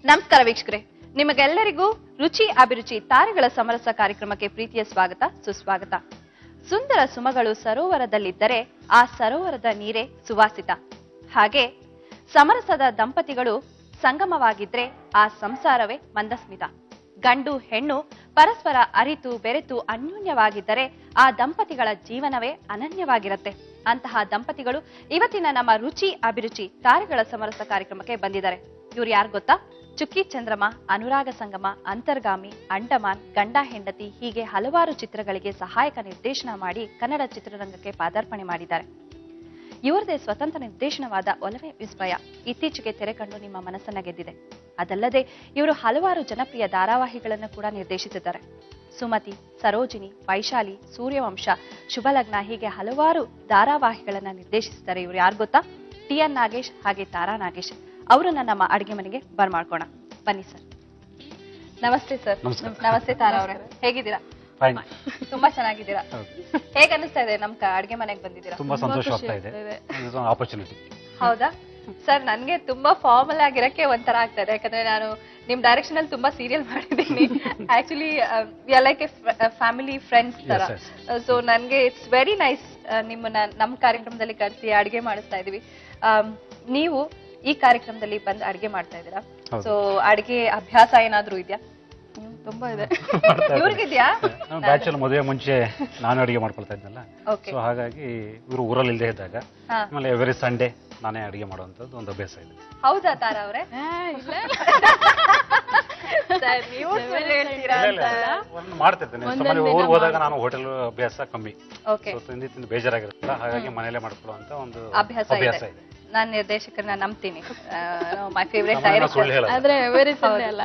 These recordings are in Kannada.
ನಮಸ್ಕಾರ ವೀಕ್ಷಕರೇ, ನಿಮಗೆಲ್ಲರಿಗೂ ರುಚಿ ಅಭಿರುಚಿ ತಾರೆಗಳ ಸಮರಸ ಕಾರ್ಯಕ್ರಮಕ್ಕೆ ಪ್ರೀತಿಯ ಸ್ವಾಗತ ಸುಸ್ವಾಗತ. ಸುಂದರ ಸುಮಗಳು ಸರೋವರದಲ್ಲಿದ್ದರೆ ಆ ಸರೋವರದ ನೀರೇ ಸುವಾಸಿತ. ಹಾಗೆ ಸಮರಸದ ದಂಪತಿಗಳು ಸಂಗಮವಾಗಿದ್ರೆ ಆ ಸಂಸಾರವೇ ಮಂದಸ್ಮಿತ. ಗಂಡು ಹೆಣ್ಣು ಪರಸ್ಪರ ಅರಿತು ಬೆರೆತು ಅನ್ಯೋನ್ಯವಾಗಿದ್ದರೆ ಆ ದಂಪತಿಗಳ ಜೀವನವೇ ಅನನ್ಯವಾಗಿರುತ್ತೆ. ಅಂತಹ ದಂಪತಿಗಳು ಇವತ್ತಿನ ನಮ್ಮ ರುಚಿ ಅಭಿರುಚಿ ತಾರೆಗಳ ಸಮರಸ ಕಾರ್ಯಕ್ರಮಕ್ಕೆ ಬಂದಿದ್ದಾರೆ. ಇವ್ರು ಯಾರು ಗೊತ್ತಾ? ಚುಕ್ಕಿ ಚಂದ್ರಮ, ಅನುರಾಗ ಸಂಗಮ, ಅಂತರ್ಗಾಮಿ, ಅಂಡಮಾನ್, ಗಂಡ ಹೆಂಡತಿ ಹೀಗೆ ಹಲವಾರು ಚಿತ್ರಗಳಿಗೆ ಸಹಾಯಕ ನಿರ್ದೇಶನ ಮಾಡಿ ಕನ್ನಡ ಚಿತ್ರರಂಗಕ್ಕೆ ಪಾದಾರ್ಪಣೆ ಮಾಡಿದ್ದಾರೆ. ಇವರದೇ ಸ್ವತಂತ್ರ ನಿರ್ದೇಶನವಾದ ಒಲವೇ ವಿಸ್ಮಯ ಇತ್ತೀಚೆಗೆ ತೆರೆ ಕಂಡು ನಿಮ್ಮ ಮನಸ್ಸನ್ನ ಗೆದ್ದಿದೆ. ಅದಲ್ಲದೆ ಇವರು ಹಲವಾರು ಜನಪ್ರಿಯ ಧಾರಾವಾಹಿಗಳನ್ನು ಕೂಡ ನಿರ್ದೇಶಿಸಿದ್ದಾರೆ. ಸುಮತಿ, ಸರೋಜಿನಿ, ವೈಶಾಲಿ, ಸೂರ್ಯವಂಶ, ಶುಭಲಗ್ನ ಹೀಗೆ ಹಲವಾರು ಧಾರಾವಾಹಿಗಳನ್ನ ನಿರ್ದೇಶಿಸಿದ್ದಾರೆ. ಇವರು ಯಾರು ಗೊತ್ತಾ? TN ನಾಗೇಶ್ ಹಾಗೆ ತಾರಾ ನಾಗೇಶ್. ಅವರನ್ನ ನಮ್ಮ ಅಡಿಗೆ ಮನೆಗೆ ಬರ್ಮಾಡ್ಕೋಣ. ಬನ್ನಿ ಸರ್. ನಮಸ್ತೆ ಸರ್. ನಮಸ್ತೆ ತಾರಾ ಅವರೇ, ಹೇಗಿದ್ದೀರಾ? ತುಂಬಾ ಚೆನ್ನಾಗಿದ್ದೀರಾ. ಹೇಗೆ ಅನಿಸ್ತಾ ಇದೆ ನಮ್ ಅಡಿಗೆ ಮನೆಗೆ ಬಂದಿದ್ದೀರಾ? ತುಂಬಾ ಸಂತೋಷವಾಗ್ತಾ ಇದೆ. ಆಪರ್ಚುನಿಟಿ. ಹೌದಾ ಸರ್? ನನ್ಗೆ ತುಂಬಾ ಫಾರ್ಮಲ್ ಆಗಿರಕ್ಕೆ ಒಂಥರ ಆಗ್ತಾ ಇದೆ, ಯಾಕಂದ್ರೆ ನಾನು ನಿಮ್ ಡೈರೆಕ್ಷನ್ ಅಲ್ಲಿ ತುಂಬಾ ಸೀರಿಯಲ್ ಮಾಡಿದ್ದೀನಿ. Actually we are like A family friends ತರ. ಸೊ ನನ್ಗೆ ಇಟ್ಸ್ ವೆರಿ ನೈಸ್ ನಿಮ್ಮನ್ನ ನಮ್ ಕಾರ್ಯಕ್ರಮದಲ್ಲಿ ಕರೆಸಿ ಅಡಿಗೆ ಮಾಡಿಸ್ತಾ ಇದೀವಿ. ನೀವು ಈ ಕಾರ್ಯಕ್ರಮದಲ್ಲಿ ಬಂದು ಅಡಿಗೆ ಮಾಡ್ತಾ ಇದ್ದೀರಾ. ಸೊ ಅಡಿಗೆ ಅಭ್ಯಾಸ ಏನಾದ್ರೂ ಇದೆಯಾ? ತುಂಬಾ ಇದೆ. ಇವ್ರಿಗಿದ್ಯಾ? ಬ್ಯಾಚುಲರ್ ಮದುವೆ ಮುಂಚೆ ನಾನು ಅಡಿಗೆ ಮಾಡ್ಕೊಳ್ತಾ ಇದ್ನಲ್ಲ, ಸೊ ಹಾಗಾಗಿ ಇವರು ಊರಲ್ಲಿ ಇಲ್ಲದೆ ಇದ್ದಾಗ ಆಮೇಲೆ ಎವ್ರಿ ಸಂಡೇ ನಾನೇ ಅಡಿಗೆ ಮಾಡುವಂತದ್ದು ಒಂದು ಅಭ್ಯಾಸ ಇದೆ. ಹೌದಾ ತಾರಾ ಅವರೇ? ನೀವು ಮಾಡ್ತಿರ್ತೇನೆ. ಊರಿಗೆ ಹೋದಾಗ ನಾನು ಹೋಟೆಲ್ ಅಭ್ಯಾಸ ಕಮ್ಮಿ, ತಿಂದು ತಿಂದು ಬೇಜಾರಾಗಿರುತ್ತಲ್ಲ, ಹಾಗಾಗಿ ಮನೇಲೆ ಮಾಡ್ಕೊಳ್ಳುವಂತ ಒಂದು ಅಭ್ಯಾಸ ಇದೆ. ನಾನ್ ನಿರ್ದೇಶಕರನ್ನ ನಂಬ್ತೀನಿ. My favourite director. ಆದ್ರೆ ವೆರಿ ಅಲ್ಲ.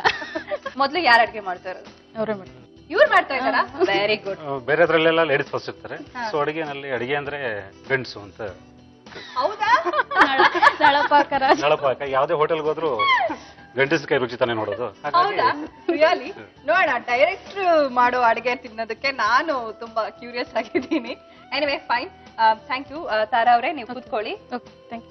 ಮೊದ್ಲು ಯಾರು ಅಡಿಗೆ ಮಾಡ್ತಾ ಇರೋದು? ಅವರೇ ಮಾಡ್ತಾರೆ. ಇವ್ರು ಮಾಡ್ತಾ ಇದ್ದಾರಾ? Very good. ಬೇರೆದ್ರಲ್ಲೆಲ್ಲ ಲೇಡೀಸ್ ಫಸ್ಟ್ ಇರ್ತಾರೆ. ಸೊ ಅಡಿಗೆನಲ್ಲಿ ಅಡಿಗೆ ಅಂದ್ರೆ ಗಂಡ್ಸು ಅಂತ. ಹೌದಾ? ನಳಪಾಕ ಯಾವ್ದೇ ಹೋಟೆಲ್ಗೆ ಹೋದ್ರು ಗಂಡಸ ಕೈ ರುಚಿ ತಾನೇ ನೋಡೋದು. ರಿಯಲಿ ನೋಡ, ಡೈರೆಕ್ಟರ್ ಮಾಡೋ ಅಡಿಗೆ ತಿನ್ನೋದಕ್ಕೆ ನಾನು ತುಂಬಾ ಕ್ಯೂರಿಯಸ್ ಆಗಿದ್ದೀನಿ. Anyway fine, thank you Tara ಅವರೇ. ನೀವು ಕೂತ್ಕೊಳ್ಳಿ. Thank you.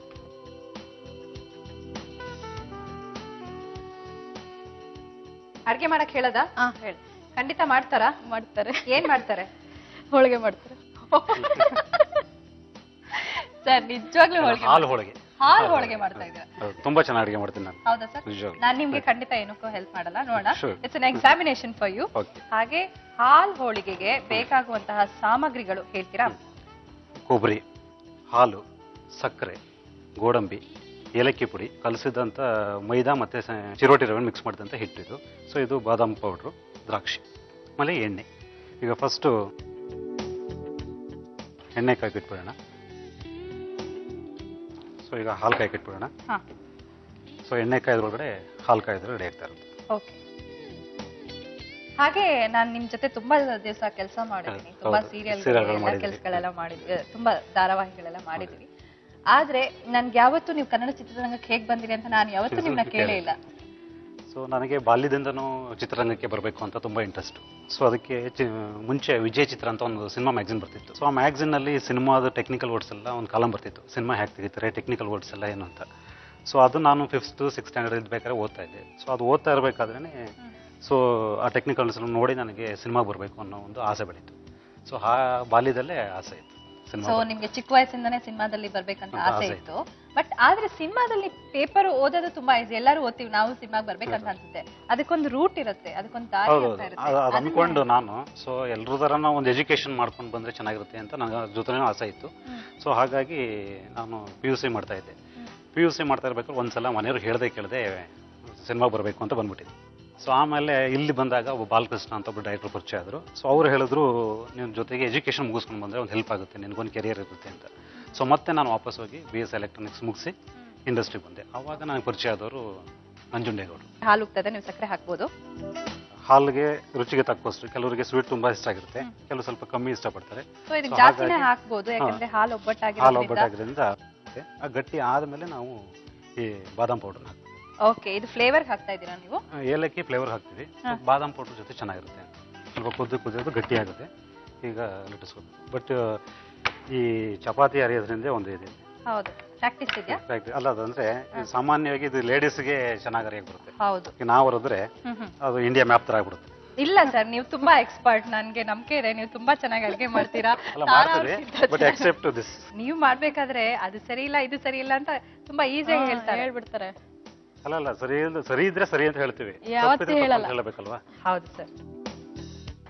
ಅಡ್ಗೆ ಮಾಡಕ್ ಹೇಳದ? ಹೇಳಿ. ಖಂಡಿತ ಮಾಡ್ತಾರಾ? ಮಾಡ್ತಾರೆ. ಏನ್ ಮಾಡ್ತಾರೆ? ಹೋಳಿಗೆ ಮಾಡ್ತಾರೆ. ಸರ್ ನಿಜವಾಗ್ಲೂ ಹೋಳಿಗೆ? ಹಾಲು ಹೋಳಿಗೆ ಮಾಡ್ತಾ ಇದ್ದೀರಾ? ತುಂಬಾ ಚೆನ್ನಾಗಿ ಅಡಿಗೆ ಮಾಡ್ತೀನಿ ನಾನು. ಹೌದಾ ಸರ್? ನಾನು ನಿಮ್ಗೆ ಖಂಡಿತ ಏನಕ್ಕೂ ಹೆಲ್ಪ್ ಮಾಡಲ್ಲ. ನೋಡೋಣ, it's an examination for you. ಹಾಗೆ ಹಾಲು ಹೋಳಿಗೆಗೆ ಬೇಕಾಗುವಂತಹ ಸಾಮಗ್ರಿಗಳು ಹೇಳ್ತೀರಾ? ಕೊಬ್ಬರಿ, ಹಾಲು, ಸಕ್ಕರೆ, ಗೋಡಂಬಿ, ಏಲಕ್ಕಿ ಪುಡಿ, ಕಲಸಿದಂತ ಮೈದಾ ಮತ್ತೆ ಚಿರೋಟಿ ರವೆ ಮಿಕ್ಸ್ ಮಾಡಿದಂತ ಹಿಟ್ಟಿದು. ಸೊ ಇದು ಬಾದಾಮ್ ಪೌಡ್ರು, ದ್ರಾಕ್ಷಿ, ಆಮೇಲೆ ಎಣ್ಣೆ. ಈಗ ಫಸ್ಟ್ ಎಣ್ಣೆ ಕಾಯ್ಕಿಟ್ಬಿಡೋಣ. ಸೊ ಈಗ ಹಾಲು ಕಾಯ್ಕಿಟ್ಬಿಡೋಣ. ಸೊ ಎಣ್ಣೆ ಕಾಯ್ದ್ರೊಳಗಡೆ ಹಾಲು ಕಾಯ್ದ್ರೆ ರೆಡಿ ಆಗ್ತಾ ಇರುತ್ತೆ. ಓಕೆ. ಹಾಗೆ ನಾನು ನಿಮ್ ಜೊತೆ ತುಂಬಾ ದಿವಸ ಕೆಲಸ ಮಾಡಿದ್ದೀನಿ. ತುಂಬಾ ಸೀರಿಯಲ್ ಕೆಲಸಗಳೆಲ್ಲ ಮಾಡಿದ್ವಿ, ತುಂಬಾ ಧಾರಾವಾಹಿಗಳೆಲ್ಲ ಮಾಡಿದ್ವಿ. ಆದ್ರೆ ನನ್ಗೆ ಯಾವತ್ತೂ ನೀವು ಕನ್ನಡ ಚಿತ್ರರಂಗಕ್ಕೆ ಹೇಗ್ ಬಂದಿರಿ ಅಂತ ನಾನು ಯಾವತ್ತೂ ನಿಮ್ನ ಕೇಳೇ ಇಲ್ಲ. ಸೊ ನನಗೆ ಬಾಲ್ಯದಿಂದನೂ ಚಿತ್ರರಂಗಕ್ಕೆ ಬರಬೇಕು ಅಂತ ತುಂಬಾ ಇಂಟ್ರೆಸ್ಟ್. ಸೊ ಅದಕ್ಕೆ ಮುಂಚೆ ವಿಜಯ್ ಚಿತ್ರ ಅಂತ ಒಂದು ಸಿನಿಮಾ ಮ್ಯಾಗ್ಝಿನ್ ಬರ್ತಿತ್ತು. ಸೊ ಆ ಮ್ಯಾಗ್ಝಿನ್ ನಲ್ಲಿ ಸಿನಿಮಾದ ಟೆಕ್ನಿಕಲ್ ವರ್ಡ್ಸ್ ಎಲ್ಲ ಒಂದು ಕಾಲಂ ಬರ್ತಿತ್ತು. ಸಿನಿಮಾ ಹೇಗೆ ತೆಗಿತಾರೆ, ಟೆಕ್ನಿಕಲ್ ವರ್ಡ್ಸ್ ಎಲ್ಲ ಏನು ಅಂತ. ಸೊ ಅದು ನಾನು 5th 6th ಸ್ಟ್ಯಾಂಡರ್ಡ್ ಇದ್ಬೇಕಾದ್ರೆ ಓದ್ತಾ ಇದ್ದೆ. ಸೊ ಅದು ಓದ್ತಾ ಇರಬೇಕಾದ್ರೆ ಸೊ ಆ ಟೆಕ್ನಿಕಲ್ಸ್ ನೋಡಿ ನನಗೆ ಸಿನಿಮಾ ಬರಬೇಕು ಅನ್ನೋ ಒಂದು ಆಸೆ ಬೆಳೀತು. ಸೊ ಆ ಬಾಲ್ಯದಲ್ಲೇ ಆಸೆ ಇತ್ತು. ಸೊ ನಿಮ್ಗೆ ಚಿಕ್ಕ ವಯಸ್ಸಿಂದಾನೇ ಸಿನಿಮಾದಲ್ಲಿ ಬರ್ಬೇಕಂತ ಆಸೆ ಇತ್ತು. ಬಟ್ ಆದ್ರೆ ಸಿನಿಮಾದಲ್ಲಿ ಪೇಪರ್ ಓದೋದು ತುಂಬಾ ಈಸಿ. ಎಲ್ಲರೂ ಓದ್ತೀವಿ, ನಾವು ಸಿನಿಮಾಗೆ ಬರ್ಬೇಕಂತ ಅನ್ಸುತ್ತೆ. ಅದಕ್ಕೊಂದು ರೂಟ್ ಇರುತ್ತೆ, ಅದಕ್ಕೊಂದು ದಾರಿ ಇರುತ್ತೆ. ಅನ್ಕೊಂಡು ನಾನು ಸೊ ಎಲ್ರ ತರನ ಒಂದು ಎಜುಕೇಶನ್ ಮಾಡ್ಕೊಂಡು ಬಂದ್ರೆ ಚೆನ್ನಾಗಿರುತ್ತೆ ಅಂತ ನನಗೆ ಜೊತೆನೂ ಆಸೆ ಇತ್ತು. ಸೊ ಹಾಗಾಗಿ ನಾನು PUC ಮಾಡ್ತಾ ಇದ್ದೆ. PUC ಮಾಡ್ತಾ ಇರ್ಬೇಕಾದ್ರೆ ಒಂದ್ಸಲ ಮನೆಯವ್ರು ಹೇಳ್ದೆ ಕೇಳದೆ ಸಿನಿಮಾ ಬರಬೇಕು ಅಂತ ಬಂದ್ಬಿಟ್ಟಿದ್ದೆ. ಸೊ ಆಮೇಲೆ ಇಲ್ಲಿ ಬಂದಾಗ ಒಬ್ಬ ಬಾಲಕೃಷ್ಣ ಅಂತ ಒಬ್ಬ ಡೈರೆಕ್ಟರ್ ಪರಿಚಯ ಆದರು. ಸೊ ಅವ್ರು ಹೇಳಿದ್ರು, ನಿಮ್ಮ ಜೊತೆಗೆ ಎಜುಕೇಶನ್ ಮುಗಿಸ್ಕೊಂಡು ಬಂದರೆ ಒಂದು ಹೆಲ್ಪ್ ಆಗುತ್ತೆ, ನಿನಗೊಂದು ಕೆರಿಯರ್ ಇರುತ್ತೆ ಅಂತ. ಸೊ ಮತ್ತೆ ನಾನು ವಾಪಸ್ ಹೋಗಿ BS ಎಲೆಕ್ಟ್ರಾನಿಕ್ಸ್ ಮುಗಿಸಿ ಇಂಡಸ್ಟ್ರಿಗೆ ಬಂದೆ. ಆವಾಗ ನನಗೆ ಪರಿಚಯ ಆದವರು ನಂಜುಂಡೇಗೌಡರು. ಹಾಲು ಉಕ್ತದೆ, ನೀವು ಸಕ್ಕರೆ ಹಾಕ್ಬೋದು. ಹಾಲಿಗೆ ರುಚಿಗೆ ತಕ್ಕಷ್ಟು. ಕೆಲವರಿಗೆ ಸ್ವೀಟ್ ತುಂಬಾ ಇಷ್ಟ ಆಗಿರುತ್ತೆ, ಕೆಲವು ಸ್ವಲ್ಪ ಕಮ್ಮಿ ಇಷ್ಟಪಡ್ತಾರೆ. ಸೊ ಇದಕ್ಕೆ ಜಾಸ್ತಿನೇ ಹಾಕ್ಬೋದು, ಯಾಕಂದ್ರೆ ಹಾಲು ಒಬ್ಬಟ್ಟಾಗಿರೋದ್ರಿಂದ. ಆ ಗಟ್ಟಿ ಆದಮೇಲೆ ನಾವು ಈ ಬಾದಾಮ್ ಪೌಡರ್ ಹಾಕ್ತೀವಿ. ಓಕೆ, ಇದು ಫ್ಲೇವರ್ ಹಾಕ್ತಾ ಇದ್ದೀರಾ ನೀವು? ಏಲಕ್ಕಿ ಫ್ಲೇವರ್ ಹಾಕ್ತೀವಿ. ಬಾದಾಮ್ ಪೌಡರ್ ಜೊತೆ ಚೆನ್ನಾಗಿರುತ್ತೆ. ಸ್ವಲ್ಪ ಕುದಿಯೋದು ಗಟ್ಟಿ ಆಗುತ್ತೆ. ಈಗ ಲಟ್ಟಿಸ್ಕೋಬೇಕು. ಬಟ್ ಈ ಚಪಾತಿ ಅರಿಯೋದ್ರಿಂದ ಒಂದು ಇದೆ. ಹೌದು. ಪ್ರಾಕ್ಟೀಸ್ ಇದೆಯಾ? ಅಲ್ಲ, ಅದಂದ್ರೆ ಸಾಮಾನ್ಯವಾಗಿ ಇದು ಲೇಡೀಸ್ಗೆ ಚೆನ್ನಾಗಿ ಅರಿಯಾಗಿ ಬರುತ್ತೆ. ಹೌದು. ನಾವು ಹೊರದ್ರೆ ಅದು ಇಂಡಿಯಾ ಮ್ಯಾಪ್ ತರ ಆಗ್ಬಿಡುತ್ತೆ. ಇಲ್ಲ ಸರ್, ನೀವು ತುಂಬಾ ಎಕ್ಸ್ಪರ್ಟ್, ನನ್ಗೆ ನಂಬಿಕೆ ಇದೆ, ನೀವು ತುಂಬಾ ಚೆನ್ನಾಗಿ ಅಡುಗೆ ಮಾಡ್ತೀರಾ. ನೀವು ಮಾಡ್ಬೇಕಾದ್ರೆ ಅದು ಸರಿ ಇಲ್ಲ ಇದು ಸರಿ ಇಲ್ಲ ಅಂತ ತುಂಬಾ ಈಸಿಯಾಗಿ ಹೇಳ್ಬಿಡ್ತಾರೆ. ಅಲ್ಲ, ಸರಿ ಇದ್ರೆ ಸರಿ ಅಂತ ಹೇಳ್ತೀವಿ, ಹೇಳಬೇಕಲ್ವಾ? ಹೌದು ಸರ್.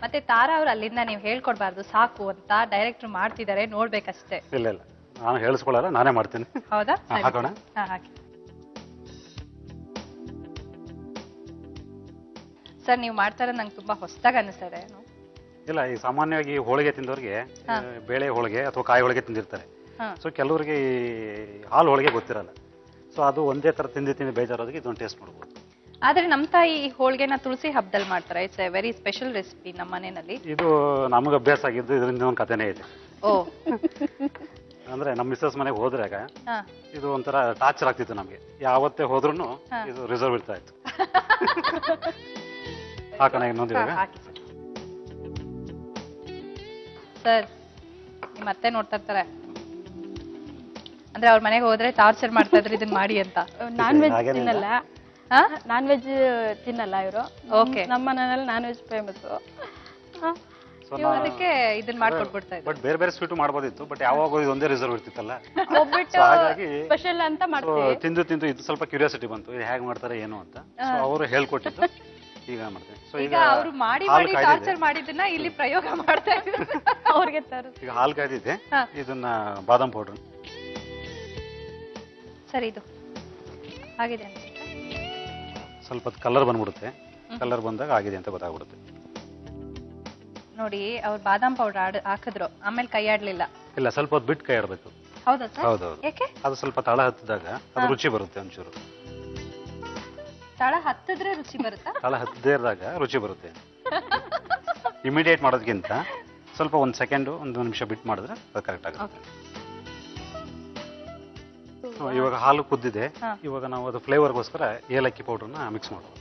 ಮತ್ತೆ ತಾರಾ ಅವ್ರು ಅಲ್ಲಿಂದ ನೀವು ಹೇಳ್ಕೊಡ್ಬಾರ್ದು, ಸಾಕು ಅಂತ ಡೈರೆಕ್ಟರ್ ಮಾಡ್ತಿದ್ದಾರೆ, ನೋಡ್ಬೇಕಷ್ಟೇ. ಇಲ್ಲ, ನಾನು ಹೇಳಿಸ್ಕೊಳ್ಳಲ್ಲ, ನಾನೇ ಮಾಡ್ತೀನಿ. ಹೌದಾ? ಹಾಕೋಣ. ಹಾಕಿ ಸರ್. ನೀವು ಮಾಡ್ತಾ ಇರೋದು ನಂಗೆ ತುಂಬಾ ಹೊಸದಾಗಿ ಅನಿಸ್ತಾ ಇದೆ. ಇಲ್ಲ, ಈ ಸಾಮಾನ್ಯವಾಗಿ ಹೋಳಿಗೆ ತಿಂದವ್ರಿಗೆ ಬೇಳೆ ಹೋಳಿಗೆ ಅಥವಾ ಕಾಯಿ ಹೋಳಿಗೆ ತಿಂದಿರ್ತಾರೆ. ಸೊ ಕೆಲವರಿಗೆ ಈ ಹಾಲು ಹೋಳಿಗೆ ಗೊತ್ತಿರಲ್ಲ. ಸೊ ಅದು ಒಂದೇ ತರ ತಿಂದು ಬೇಜಾರೋದಕ್ಕೆ ಇದೊಂದು ಟೇಸ್ಟ್ ಮಾಡ್ಬೋದು. ಆದ್ರೆ ನಮ್ಮ ತಾಯಿ ಹೋಳಿಗೆನ ತುಳಸಿ ಹಬ್ಬದಲ್ಲಿ ಮಾಡ್ತಾರೆ. It's A very special recipe ನಮ್ಮ ಮನೆಯಲ್ಲಿ. ಇದು ನಮಗೆ ಅಭ್ಯಾಸ ಆಗಿದ್ದು, ಇದರಿಂದ ಒಂದು ಕಥೆನೇ ಇದೆ. ಓ. ಅಂದ್ರೆ ನಮ್ಮ ಮಿಸ್ಸಸ್ ಮನೆಗೆ ಹೋದ್ರಾಗ ಇದು ಒಂಥರ ಟಾರ್ಚರ್ ಆಗ್ತಿತ್ತು ನಮ್ಗೆ. ಯಾವತ್ತೇ ಹೋದ್ರು ಇದು ರಿಸರ್ವ್ ಇರ್ತಾ ಇತ್ತು. ಹಾಕೋಣ ಇನ್ನೊಂದು ಇವಾಗ. ಸರ್, ನಿಮ್ಮ ಅತ್ತೆ ನೋಡ್ತಾ ಇರ್ತಾರೆ, ಅಂದ್ರೆ ಅವ್ರ ಮನೆಗೆ ಹೋದ್ರೆ ಟಾರ್ಚರ್ ಮಾಡ್ತಾ ಇದ್ರು ಇದನ್ನ ಮಾಡಿ ಅಂತ. ನಾನ್ ವೆಜ್ ತಿನ್ನಲ್ಲ, ನಾನ್ ವೆಜ್ ತಿನ್ನಲ್ಲ ಇವರು. ಓಕೆ. ನಮ್ಮ ಮನೆಯಲ್ಲಿ ನಾನ್ ವೆಜ್ ಫೇಮಸ್, ಅದಕ್ಕೆ ಇದನ್ನ ಮಾಡ್ಕೊಟ್ಬಿಡ್ತಾ ಇದ್ರು. ಬಟ್ ಬೇರೆ ಬೇರೆ ಸ್ವೀಟ್ ಮಾಡ್ಬೋದಿತ್ತು, ಬಟ್ ಯಾವಾಗ ಒಂದೇ ರಿಸರ್ವ್ ಇರ್ತಿತ್ತಲ್ಲ, ಹಾಗಾಗಿ ಸ್ಪೆಷಲ್ ಅಂತ ಮಾಡ್ತೀವಿ. ತಿಂದು ಇದು ಸ್ವಲ್ಪ ಕ್ಯೂರಿಯಾಸಿಟಿ ಬಂತು, ಇದು ಹೇಗೆ ಮಾಡ್ತಾರೆ ಏನು ಅಂತ. ಅವರು ಹೇಳ್ಕೊಟ್ಟಿದ್ದು ಈಗ ಮಾಡ್ತೇವೆ. ಸೊ ಈಗ ಅವರು ಮಾಡಿ ಟಾರ್ಚರ್ ಮಾಡಿದ್ದನ್ನ ಇಲ್ಲಿ ಪ್ರಯೋಗ ಮಾಡ್ತಾ ಇದ್ರು ಅವ್ರಿಗೆ. ಈಗ ಹಾಲು ಕಾಯ್ದಿದೆ, ಇದನ್ನ ಬಾದಾಮ್ ಪೌಡರ್. ಸರಿ, ಇದು ಆಗಿದೆ ಸ್ವಲ್ಪ ಕಲರ್ ಬಂದ್ಬಿಡುತ್ತೆ. ಕಲರ್ ಬಂದಾಗ ಆಗಿದೆ ಅಂತ ಗೊತ್ತಾಗ್ಬಿಡುತ್ತೆ. ನೋಡಿ, ಅವ್ರು ಬಾದಾಮ್ ಪೌಡರ್ ಹಾಕಿದ್ರು, ಆಮೇಲೆ ಕೈ ಆಡ್ಲಿಲ್ಲ. ಇಲ್ಲ, ಸ್ವಲ್ಪ ಹೊತ್ತು ಬಿಟ್ಟು ಕೈ ಆಡ್ಬೇಕು. ಹೌದಾ ಸರ್? ಹೌದೌದು. ಯಾಕೆ? ಅದು ಸ್ವಲ್ಪ ತಳ ಹತ್ತಿದಾಗ ಅದು ರುಚಿ ಬರುತ್ತೆ ಒಂಚೂರು. ತಳ ಹತ್ತಿದ್ರೆ ರುಚಿ ಬರುತ್ತಾ? ತಳ ಹತ್ತದೇ ಇದ್ದಾಗ ರುಚಿ ಬರುತ್ತೆ. ಇಮಿಡಿಯೇಟ್ ಮಾಡೋದಕ್ಕಿಂತ ಸ್ವಲ್ಪ ಒಂದು ಸೆಕೆಂಡ್, ಒಂದು ನಿಮಿಷ ಬಿಟ್ಟು ಮಾಡಿದ್ರೆ ಅದು ಕರೆಕ್ಟ್ ಆಗುತ್ತೆ. ಇವಾಗ ಹಾಲು ಕುದ್ದಿದೆ. ಇವಾಗ ನಾವು ಅದು ಫ್ಲೇವರ್ಗೋಸ್ಕರ ಏಲಕ್ಕಿ ಪೌಡರ್ನ ಮಿಕ್ಸ್ ಮಾಡೋದು.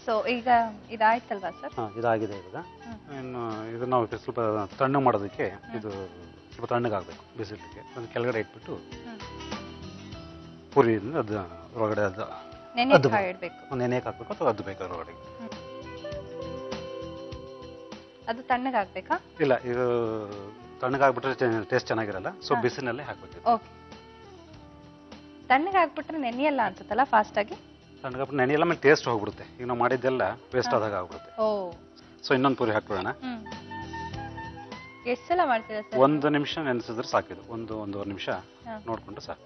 ಸೊ ಈಗ ಇದಾಯ್ತಲ್ವಾ ಸರ್? ಇದಾಗಿದೆ. ಇವಾಗ ಇನ್ನು ಇದು ನಾವು ಸ್ವಲ್ಪ ತಣ್ಣಗೆ ಮಾಡೋದಕ್ಕೆ ಇದು ಸ್ವಲ್ಪ ತಣ್ಣಗಾಗಬೇಕು ಬಿಸಿಲಿಗೆ. ಒಂದು ಕೆಳಗಡೆ ಇಟ್ಬಿಟ್ಟು ಪುರಿಯಿಂದ ಅದು ಹೊರಗಡೆ ಅದು ನೆನೆಯಕ್ಕೆ ಹಾಕಬೇಕು ಅಥವಾ ಅದು ಬೇಕು ಹೊರಗಡೆ. ಅದು ತಣ್ಣಗಾಗಬೇಕಾ? ಇಲ್ಲ, ಇದು ತಣ್ಣಗಾಗ್ಬಿಟ್ರೆ ಟೇಸ್ಟ್ ಚೆನ್ನಾಗಿರಲ್ಲ. ಸೊ ಬಿಸಿನಲ್ಲೇ ಹಾಕ್ಬೇಕು. ಓಕೆ. ತಣ್ಣಗಾಗ್ಬಿಟ್ರೆ ನೆನೆಯಲ್ಲ ಅನ್ಸುತ್ತಲ್ಲ ಫಾಸ್ಟ್ ಆಗಿ? ತಣ್ಣಗಾಗ್ಬಿಟ್ರೆ ನೆನೆಯಲ್ಲ, ಆಮೇಲೆ ಟೇಸ್ಟ್ ಹೋಗ್ಬಿಡುತ್ತೆ. ಈಗ ನಾವು ಮಾಡಿದ್ದೆಲ್ಲ ವೇಸ್ಟ್ ಆದಾಗ ಆಗ್ಬಿಡುತ್ತೆ. ಸೊ ಇನ್ನೊಂದು ಪುರಿ ಹಾಕ್ಬಿಡೋಣ. ಎಷ್ಟು ಸಲ ಮಾಡ್ತೀರಾ ಸರ್? 1 ನಿಮಿಷ ನೆನೆಸಿದ್ರೆ ಸಾಕಿದು. 1-1.5 ನಿಮಿಷ ನೋಡ್ಕೊಂಡು ಸಾಕು.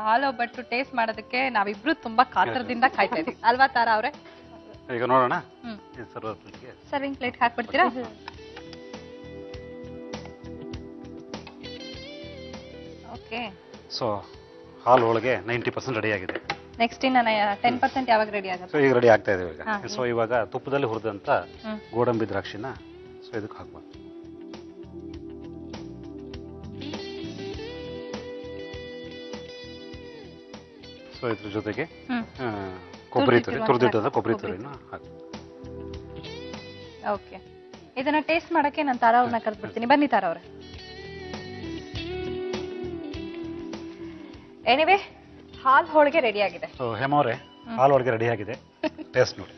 ಹಾಲು ಒಬ್ಬಟ್ಟು ಟೇಸ್ಟ್ ಮಾಡೋದಕ್ಕೆ ನಾವಿಬ್ರು ತುಂಬಾ ಕಾತರದಿಂದ ಕಾಯ್ತಾ ಇದೀವಿ ಅಲ್ವಾ ತಾರಾ ಅವ್ರೆ? ಈಗ ನೋಡೋಣ. ಸರ್ವಿಂಗ್ ಪ್ಲೇಟ್ ಹಾಕ್ಬಿಡ್ತೀರಾ? ಓಕೆ. ಸೊ ಹಾಲು ಹೋಳಿಗೆ 90% ರೆಡಿ ಆಗಿದೆ. ನೆಕ್ಸ್ಟ್ ಇನ್ನ 10% ಯಾವಾಗ ರೆಡಿ ಆಗುತ್ತೆ? ಸೊ ಈಗ ರೆಡಿ ಆಗ್ತಾ ಇದೆ ಈಗ. ಸೊ ಇವಾಗ ತುಪ್ಪದಲ್ಲಿ ಹುರಿದಂತ ಗೋಡಂಬಿ ದ್ರಾಕ್ಷಿನ ಸೊ ಇದಕ್ಕೆ ಹಾಕ್ಬೇಕು. ಸೊ ಇದ್ರ ಜೊತೆಗೆ ಕೊಬ್ಬರಿ ತುರಿ, ತುರಿದಿಟ್ಟದ ಕೊಬ್ಬರಿ ತುರಿನ ಹಾಕಿ. ಓಕೆ. ಇದನ್ನ ಟೇಸ್ಟ್ ಮಾಡಕ್ಕೆ ನಾನು ತಾರಾ ಅವ್ರನ್ನ ಕರೆದ್ಬಿಡ್ತೀನಿ. ಬನ್ನಿ ತಾರಾ ಅವ್ರೆ. ಎನಿವೆ, ಹಾಲು ಹೋಳಿಗೆ ರೆಡಿ ಆಗಿದೆ. ಹೇಮ ಅವರೇ, ಹಾಲು ಹೋಳಿಗೆ ರೆಡಿ ಆಗಿದೆ. ಟೇಸ್ಟ್ ನೋಡಿ.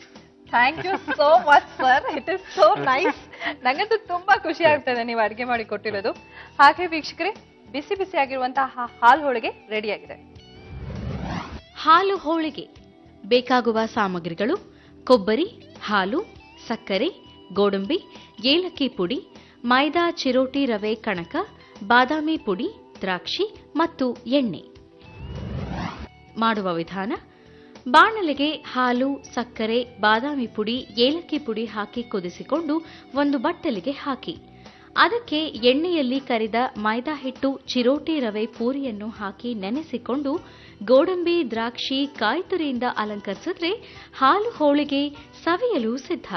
Thank you so much sir, it is so nice. ನಂಗಂತೂ ತುಂಬಾ ಖುಷಿ ಆಗ್ತದೆ ನೀವು ಅಡುಗೆ ಮಾಡಿ ಕೊಟ್ಟಿರೋದು. ಹಾಗೆ ವೀಕ್ಷಕರೇ, ಬಿಸಿ ಬಿಸಿ ಆಗಿರುವಂತಹ ಹಾಲು ಹೋಳಿಗೆ ರೆಡಿ ಆಗಿದೆ. ಹಾಲು ಹೋಳಿಗೆ ಬೇಕಾಗುವ ಸಾಮಗ್ರಿಗಳು: ಕೊಬ್ಬರಿ, ಹಾಲು, ಸಕ್ಕರೆ, ಗೋಡಂಬಿ, ಏಲಕ್ಕಿ ಪುಡಿ, ಮೈದಾ, ಚಿರೋಟಿ ರವೆ ಕಣಕ, ಬಾದಾಮಿ ಪುಡಿ, ದ್ರಾಕ್ಷಿ ಮತ್ತು ಎಣ್ಣೆ. ಮಾಡುವ ವಿಧಾನ: ಬಾಣಲೆಗೆ ಹಾಲು, ಸಕ್ಕರೆ, ಬಾದಾಮಿ ಪುಡಿ, ಏಲಕ್ಕಿ ಪುಡಿ ಹಾಕಿ ಕುದಿಸಿಕೊಂಡು ಒಂದು ಬಟ್ಟಲಿಗೆ ಹಾಕಿ. ಅದಕ್ಕೆ ಎಣ್ಣೆಯಲ್ಲಿ ಕರಿದ ಮೈದಾ ಹಿಟ್ಟು, ಚಿರೋಟಿ ರವೆ ಪೂರಿಯನ್ನು ಹಾಕಿ ನೆನೆಸಿಕೊಂಡು ಗೋಡಂಬಿ, ದ್ರಾಕ್ಷಿ, ಕಾಯಿ ತುರಿಯಿಂದ ಅಲಂಕರಿಸಿದ್ರೆ ಹಾಲು ಹೋಳಿಗೆ ಸವಿಯಲು ಸಿದ್ಧ.